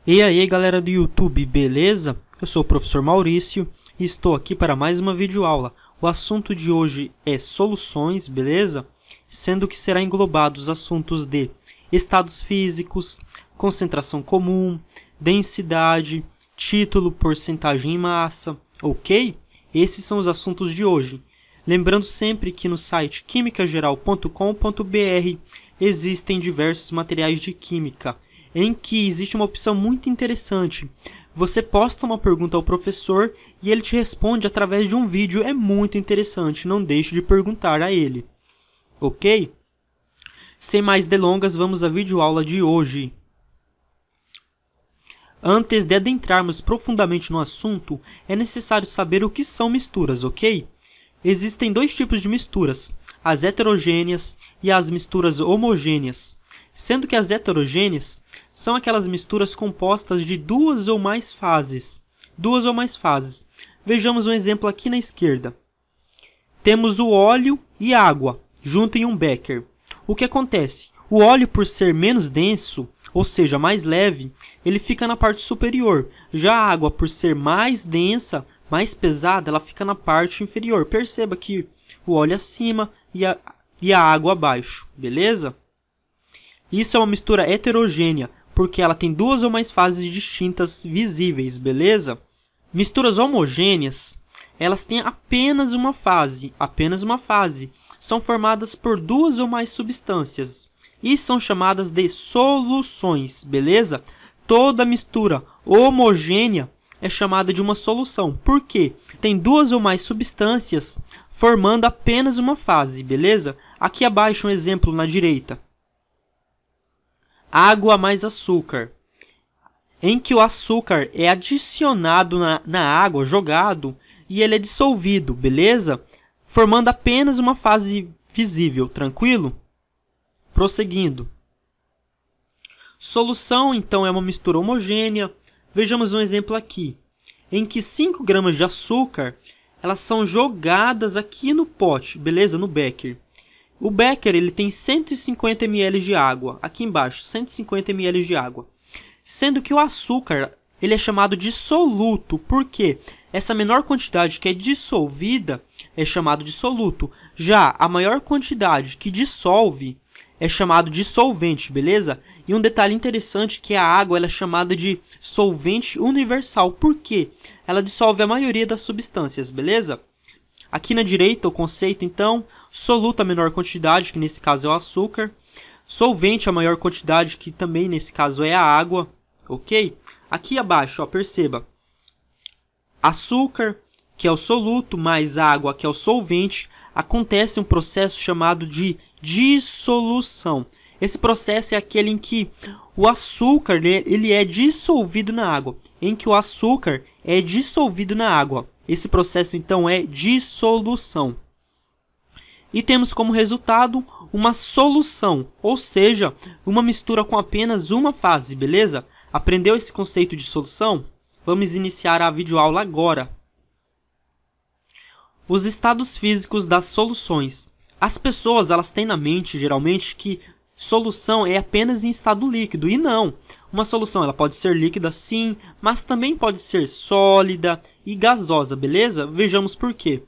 E aí galera do YouTube, beleza? Eu sou o professor Maurício e estou aqui para mais uma videoaula. O assunto de hoje é soluções, beleza? Sendo que será englobado os assuntos de estados físicos, concentração comum, densidade, título, porcentagem e massa, ok? Esses são os assuntos de hoje. Lembrando sempre que no site quimicageral.com.br existem diversos materiais de química, em que existe uma opção muito interessante. Você posta uma pergunta ao professor e ele te responde através de um vídeo. É muito interessante, não deixe de perguntar a ele. Ok? Sem mais delongas, vamos à videoaula de hoje. Antes de adentrarmos profundamente no assunto, é necessário saber o que são misturas, ok? Existem dois tipos de misturas, as heterogêneas e as misturas homogêneas. Sendo que as heterogêneas são aquelas misturas compostas de duas ou mais fases. Vejamos um exemplo aqui na esquerda. Temos o óleo e água junto em um becker. O que acontece? O óleo, por ser menos denso, ou seja, mais leve, ele fica na parte superior. Já a água, por ser mais densa, mais pesada, ela fica na parte inferior. Perceba que o óleo acima e a água abaixo, beleza? Isso é uma mistura heterogênea, porque ela tem duas ou mais fases distintas visíveis, beleza? Misturas homogêneas, elas têm apenas uma fase. São formadas por duas ou mais substâncias e são chamadas de soluções, beleza? Toda mistura homogênea é chamada de uma solução, porque tem duas ou mais substâncias formando apenas uma fase, beleza? Aqui abaixo um exemplo na direita. Água mais açúcar, em que o açúcar é adicionado na água, jogado, e ele é dissolvido, beleza? Formando apenas uma fase visível, tranquilo? Prosseguindo. Solução, então, é uma mistura homogênea. Vejamos um exemplo aqui, em que 5 gramas de açúcar, elas são jogadas aqui no pote, beleza? No becker. O becker ele tem 150 ml de água, aqui embaixo, 150 ml de água. Sendo que o açúcar ele é chamado de soluto, porque essa menor quantidade que é dissolvida é chamado de soluto. Já a maior quantidade que dissolve é chamado de solvente, beleza? E um detalhe interessante que a água ela é chamada de solvente universal, porque ela dissolve a maioria das substâncias, beleza? Aqui na direita o conceito, então, soluto a menor quantidade, que nesse caso é o açúcar. Solvente a maior quantidade, que também nesse caso é a água, ok? Aqui abaixo, ó, perceba. Açúcar, que é o soluto, mais água, que é o solvente, acontece um processo chamado de dissolução. Esse processo é aquele em que o açúcar ele é dissolvido na água, Esse processo, então, é dissolução. E temos como resultado uma solução, ou seja, uma mistura com apenas uma fase, beleza? Aprendeu esse conceito de solução? Vamos iniciar a videoaula agora. Os estados físicos das soluções. As pessoas elas têm na mente, geralmente, que solução é apenas em estado líquido, e não. Uma solução ela pode ser líquida sim, mas também pode ser sólida e gasosa, beleza? Vejamos por quê.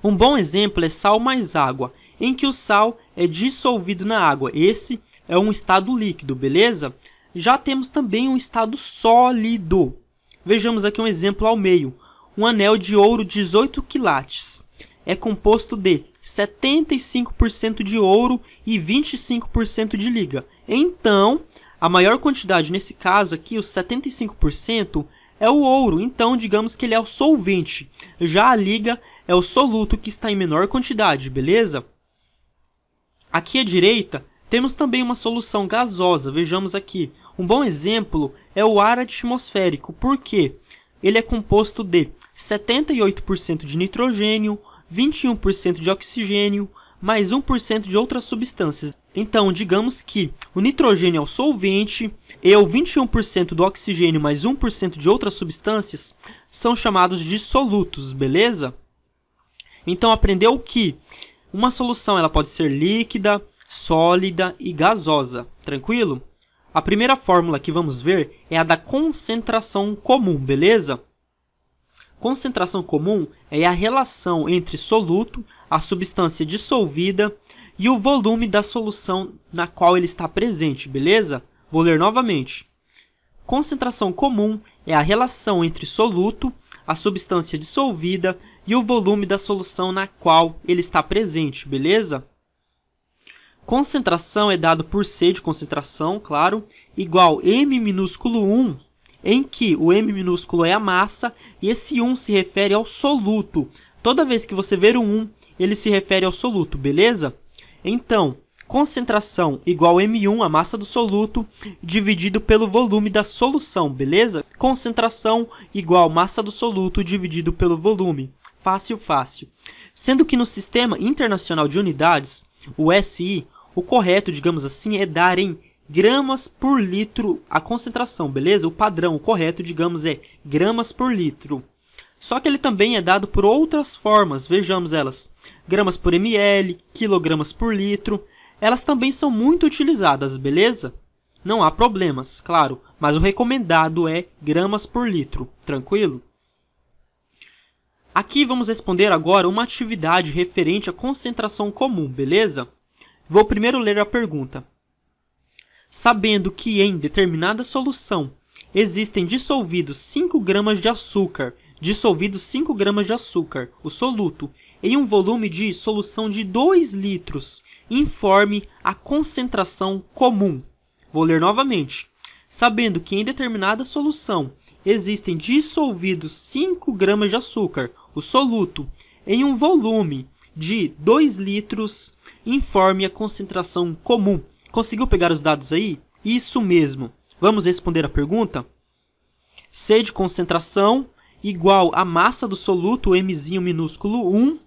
Um bom exemplo é sal mais água, em que o sal é dissolvido na água. Esse é um estado líquido, beleza? Já temos também um estado sólido. Vejamos aqui um exemplo ao meio. Um anel de ouro 18 quilates é composto de 75% de ouro e 25% de liga. Então, a maior quantidade nesse caso aqui, os 75%, é o ouro. Então, digamos que ele é o solvente. Já a liga é o soluto que está em menor quantidade, beleza? Aqui à direita, temos também uma solução gasosa. Vejamos aqui. Um bom exemplo é o ar atmosférico, porque ele é composto de 78% de nitrogênio, 21% de oxigênio, mais 1% de outras substâncias. Então, digamos que o nitrogênio é o solvente e o 21% do oxigênio mais 1% de outras substâncias são chamados de solutos, beleza? Então, aprendeu que uma solução ela pode ser líquida, sólida e gasosa, tranquilo? A primeira fórmula que vamos ver é a da concentração comum, beleza? Concentração comum é a relação entre soluto, a substância dissolvida, e o volume da solução na qual ele está presente, beleza? Vou ler novamente. Concentração comum é a relação entre soluto, a substância dissolvida e o volume da solução na qual ele está presente, beleza? Concentração é dado por C de concentração, claro, igual M minúsculo 1, em que o M minúsculo é a massa e esse 1 se refere ao soluto. Toda vez que você ver o 1, ele se refere ao soluto, beleza? Então, concentração igual M1, a massa do soluto, dividido pelo volume da solução, beleza? Concentração igual massa do soluto dividido pelo volume. Fácil, fácil. Sendo que no Sistema Internacional de Unidades, o SI, o correto, digamos assim, é dar em gramas por litro a concentração, beleza? O padrão, o correto, digamos, é gramas por litro. Só que ele também é dado por outras formas, vejamos elas. Gramas por ml, quilogramas por litro. Elas também são muito utilizadas, beleza? Não há problemas, claro, mas o recomendado é gramas por litro, tranquilo? Aqui vamos responder agora uma atividade referente à concentração comum, beleza? Vou primeiro ler a pergunta. Sabendo que em determinada solução existem dissolvidos 5 gramas de açúcar, o soluto, em um volume de solução de 2 litros, informe a concentração comum. Vou ler novamente. Sabendo que em determinada solução existem dissolvidos 5 gramas de açúcar, o soluto, em um volume de 2 litros, informe a concentração comum. Conseguiu pegar os dados aí? Isso mesmo. Vamos responder a pergunta? C de concentração igual a massa do soluto, Mzinho minúsculo 1.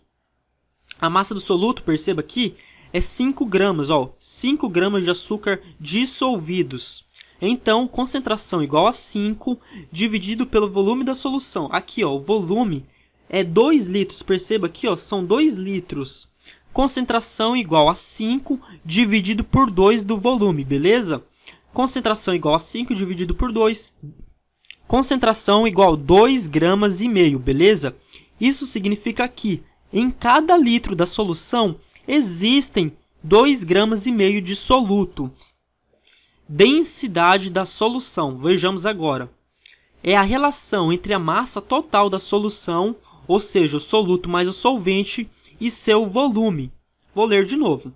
A massa do soluto, perceba aqui, é 5 gramas, 5 gramas de açúcar dissolvidos. Então, concentração igual a 5 dividido pelo volume da solução. Aqui, o volume é 2 litros, perceba aqui, são 2 litros. Concentração igual a 5 dividido por 2 do volume, beleza? Concentração igual a 5 dividido por 2. Concentração igual a 2,5 gramas, beleza? Isso significa que em cada litro da solução existem 2,5 gramas de soluto. Densidade da solução, vejamos agora. É a relação entre a massa total da solução, ou seja, o soluto mais o solvente, e seu volume. Vou ler de novo.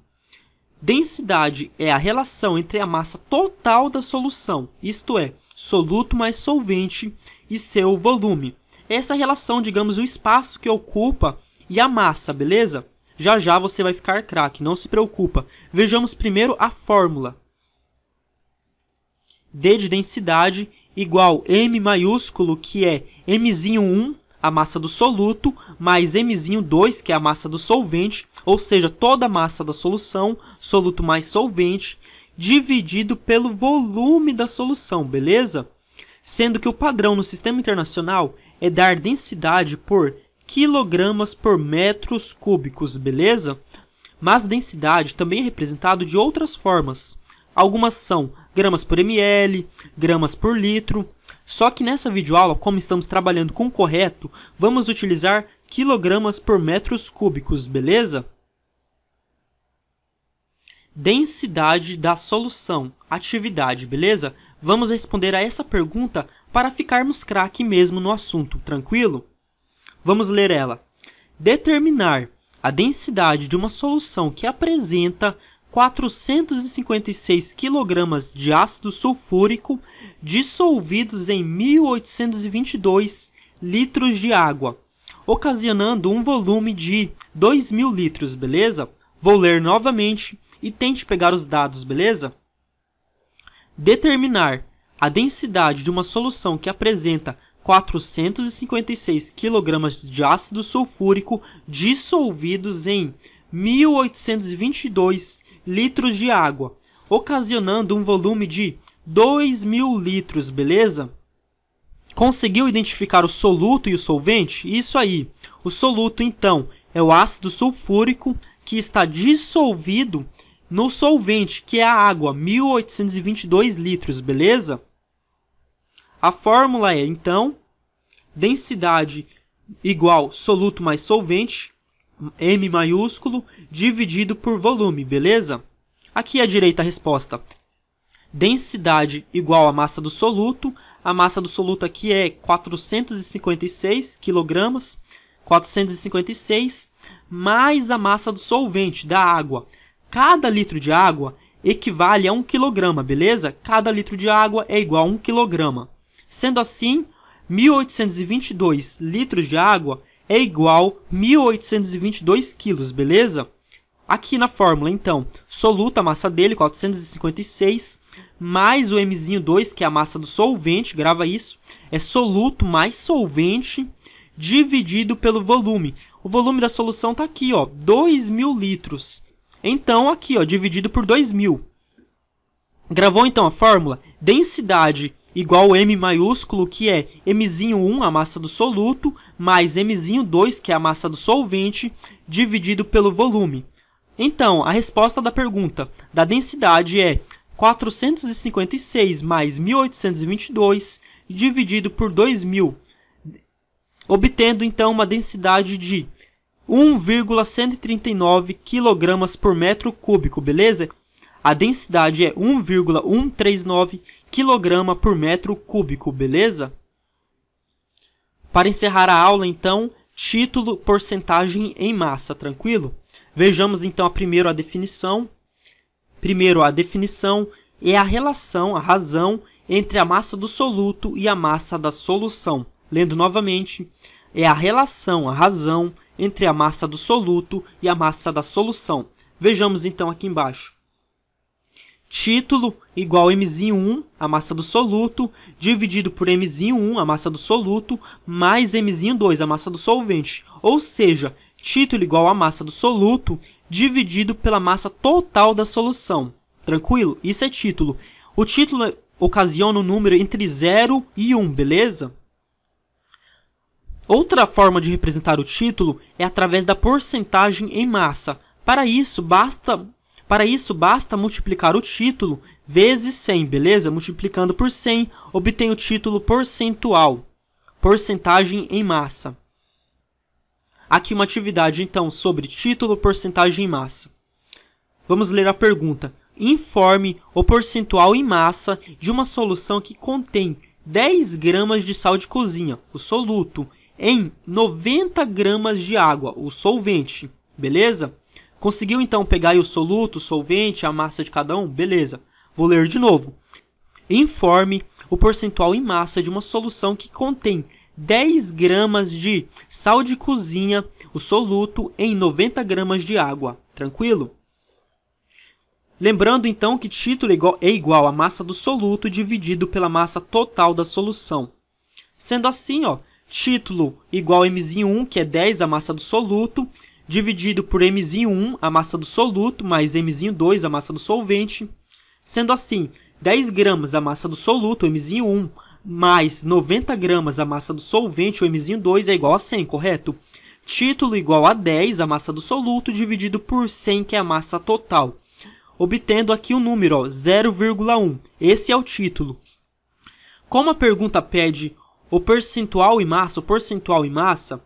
Densidade é a relação entre a massa total da solução, isto é, soluto mais solvente, e seu volume. Essa relação, digamos, o espaço que ocupa e a massa, beleza? Já já você vai ficar craque, não se preocupa. Vejamos primeiro a fórmula. D de densidade igual M maiúsculo, que é Mzinho 1, a massa do soluto, mais Mzinho 2, que é a massa do solvente, ou seja, toda a massa da solução, soluto mais solvente, dividido pelo volume da solução, beleza? Sendo que o padrão no Sistema Internacional é dar densidade por quilogramas por metros cúbicos, beleza? Mas densidade também é representado de outras formas. Algumas são gramas por ml, gramas por litro. Só que nessa videoaula, como estamos trabalhando com o correto, vamos utilizar quilogramas por metros cúbicos, beleza? Densidade da solução, atividade, beleza? Vamos responder a essa pergunta para ficarmos craque mesmo no assunto, tranquilo? Vamos ler ela. Determinar a densidade de uma solução que apresenta 456 kg de ácido sulfúrico dissolvidos em 1822 litros de água, ocasionando um volume de 2.000 litros, beleza? Vou ler novamente e tente pegar os dados, beleza? Determinar a densidade de uma solução que apresenta 456 kg de ácido sulfúrico dissolvidos em 1822 litros de água, ocasionando um volume de 2.000 litros, beleza? Conseguiu identificar o soluto e o solvente? Isso aí. O soluto, então, é o ácido sulfúrico que está dissolvido no solvente, que é a água, 1822 litros, beleza? A fórmula é, então, densidade igual soluto mais solvente, M maiúsculo, dividido por volume, beleza? Aqui à direita a resposta. Densidade igual a massa do soluto. A massa do soluto aqui é 456 kg, 456, mais a massa do solvente, da água. Cada litro de água equivale a 1 kg, beleza? Cada litro de água é igual a 1 kg. Sendo assim, 1822 litros de água é igual a 1822 quilos, beleza? Aqui na fórmula, então, soluto, a massa dele, 456, mais o Mzinho 2, que é a massa do solvente, grava isso, é soluto mais solvente, dividido pelo volume. O volume da solução está aqui, ó, 2.000 litros. Então, aqui, ó, dividido por 2.000. Gravou, então, a fórmula? Densidade igual ao M maiúsculo, que é Mzinho 1, a massa do soluto, mais Mzinho 2, que é a massa do solvente, dividido pelo volume. Então, a resposta da pergunta da densidade é 456 mais 1822 dividido por 2.000, obtendo então uma densidade de 1,139 kg por metro cúbico, beleza? A densidade é 1,139 kg por metro cúbico, beleza? Para encerrar a aula, então, título, porcentagem em massa, tranquilo? Vejamos então primeiro a definição. Primeiro, a definição é a relação, a razão entre a massa do soluto e a massa da solução. Lendo novamente, é a relação, a razão entre a massa do soluto e a massa da solução. Vejamos então aqui embaixo. Título igual a Mzinho 1, a massa do soluto, dividido por Mzinho 1, a massa do soluto, mais Mzinho 2, a massa do solvente. Ou seja, título igual a massa do soluto, dividido pela massa total da solução. Tranquilo? Isso é título. O título ocasiona um número entre 0 e 1, beleza? Outra forma de representar o título é através da porcentagem em massa. Para isso, basta multiplicar o título vezes 100, beleza? Multiplicando por 100, obtém o título percentual. Porcentagem em massa. Aqui uma atividade, então, sobre título, porcentagem em massa. Vamos ler a pergunta. Informe o percentual em massa de uma solução que contém 10 gramas de sal de cozinha, o soluto, em 90 gramas de água, o solvente, beleza? Conseguiu, então, pegar aí o soluto, o solvente, a massa de cada um? Beleza. Vou ler de novo. Informe o percentual em massa de uma solução que contém 10 gramas de sal de cozinha, o soluto, em 90 gramas de água. Tranquilo? Lembrando, então, que título é igual a massa do soluto dividido pela massa total da solução. Sendo assim, ó, título igual a Mzinho 1, que é 10, a massa do soluto, dividido por Mzinho 1, a massa do soluto, mais Mzinho 2, a massa do solvente. Sendo assim, 10 gramas a massa do soluto, o Mzinho 1, mais 90 gramas a massa do solvente, o Mzinho 2, é igual a 100, correto? Título igual a 10, a massa do soluto, dividido por 100, que é a massa total. Obtendo aqui o número, 0,1. Esse é o título. Como a pergunta pede o percentual em massa,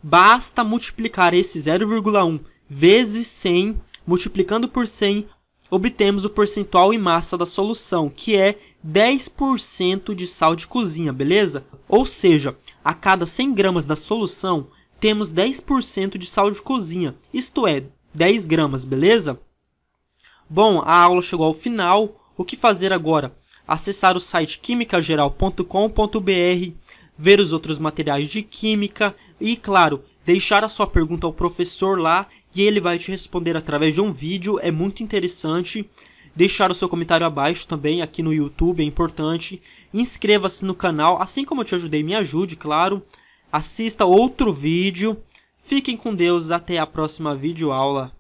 basta multiplicar esse 0,1 vezes 100, multiplicando por 100, obtemos o percentual em massa da solução, que é 10% de sal de cozinha, beleza? Ou seja, a cada 100 gramas da solução, temos 10% de sal de cozinha, isto é, 10 gramas, beleza? Bom, a aula chegou ao final. O que fazer agora? Acessar o site quimicageral.com.br, ver os outros materiais de química e, claro, deixar a sua pergunta ao professor lá e ele vai te responder através de um vídeo, é muito interessante. Deixar o seu comentário abaixo também, aqui no YouTube, é importante. Inscreva-se no canal, assim como eu te ajudei, me ajude, claro. Assista outro vídeo. Fiquem com Deus, até a próxima videoaula.